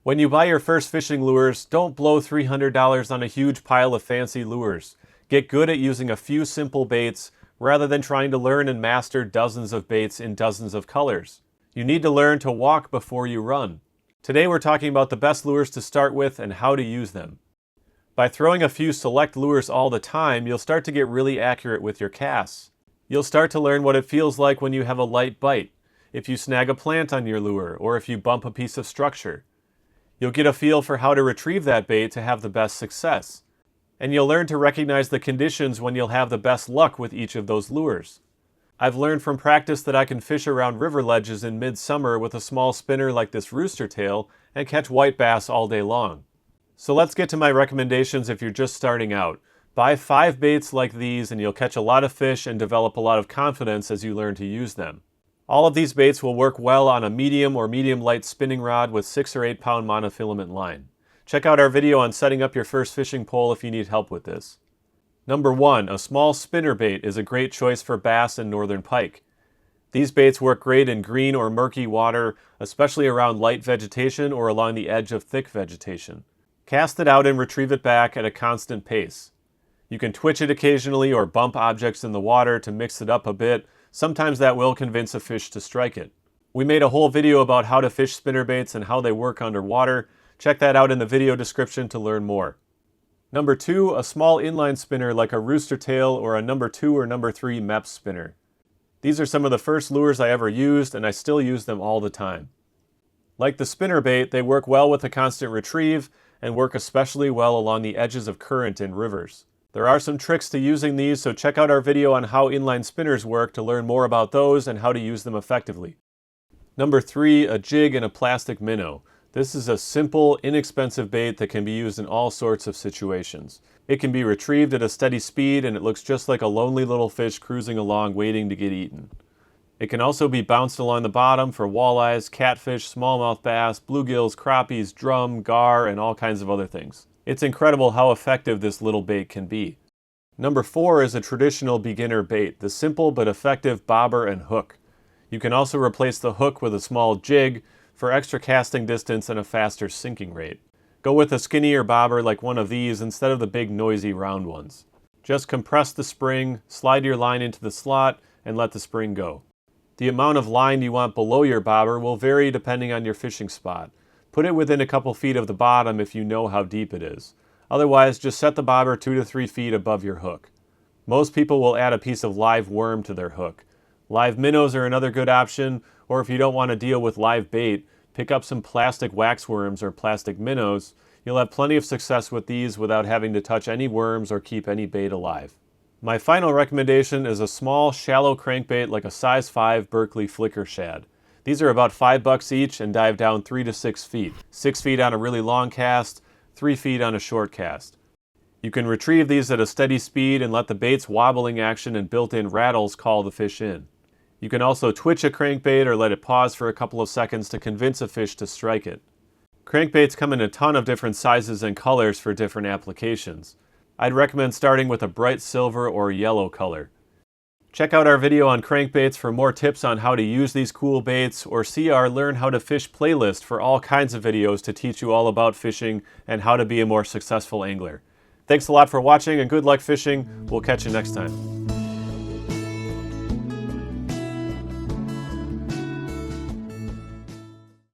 When you buy your first fishing lures, don't blow $300 on a huge pile of fancy lures. Get good at using a few simple baits rather than trying to learn and master dozens of baits in dozens of colors. You need to learn to walk before you run. Today we're talking about the best lures to start with and how to use them. By throwing a few select lures all the time, you'll start to get really accurate with your casts. You'll start to learn what it feels like when you have a light bite, if you snag a plant on your lure, or if you bump a piece of structure. You'll get a feel for how to retrieve that bait to have the best success. And you'll learn to recognize the conditions when you'll have the best luck with each of those lures. I've learned from practice that I can fish around river ledges in midsummer with a small spinner like this rooster tail and catch white bass all day long. So let's get to my recommendations if you're just starting out. Buy 5 baits like these and you'll catch a lot of fish and develop a lot of confidence as you learn to use them. All of these baits will work well on a medium or medium light spinning rod with 6 or 8 pound monofilament line. Check out our video on setting up your first fishing pole if you need help with this. Number 1, a small spinner bait is a great choice for bass and northern pike. These baits work great in green or murky water, especially around light vegetation or along the edge of thick vegetation. Cast it out and retrieve it back at a constant pace. You can twitch it occasionally or bump objects in the water to mix it up a bit. Sometimes that will convince a fish to strike it. We made a whole video about how to fish spinnerbaits and how they work underwater. Check that out in the video description to learn more. Number 2, a small inline spinner like a rooster tail or a number 2 or number 3 Mepps spinner. These are some of the first lures I ever used and I still use them all the time. Like the spinnerbait, they work well with a constant retrieve and work especially well along the edges of current in rivers. There are some tricks to using these, so check out our video on how inline spinners work to learn more about those and how to use them effectively. Number 3, a jig and a plastic minnow. This is a simple, inexpensive bait that can be used in all sorts of situations. It can be retrieved at a steady speed and it looks just like a lonely little fish cruising along waiting to get eaten. It can also be bounced along the bottom for walleyes, catfish, smallmouth bass, bluegills, crappies, drum, gar, and all kinds of other things. It's incredible how effective this little bait can be. Number 4 is a traditional beginner bait, the simple but effective bobber and hook. You can also replace the hook with a small jig for extra casting distance and a faster sinking rate. Go with a skinnier bobber like one of these instead of the big noisy round ones. Just compress the spring, slide your line into the slot, and let the spring go. The amount of line you want below your bobber will vary depending on your fishing spot. Put it within a couple feet of the bottom if you know how deep it is. Otherwise, just set the bobber 2 to 3 feet above your hook. Most people will add a piece of live worm to their hook. Live minnows are another good option, or if you don't want to deal with live bait, pick up some plastic waxworms or plastic minnows. You'll have plenty of success with these without having to touch any worms or keep any bait alive. My final recommendation is a small, shallow crankbait like a size 5 Berkley flicker shad. These are about $5 each and dive down 3 to 6 feet. 6 feet on a really long cast, 3 feet on a short cast. You can retrieve these at a steady speed and let the bait's wobbling action and built-in rattles call the fish in. You can also twitch a crankbait or let it pause for a couple of seconds to convince a fish to strike it. Crankbaits come in a ton of different sizes and colors for different applications. I'd recommend starting with a bright silver or yellow color. Check out our video on crankbaits for more tips on how to use these cool baits, or see our Learn How to Fish playlist for all kinds of videos to teach you all about fishing and how to be a more successful angler. Thanks a lot for watching and good luck fishing. We'll catch you next time.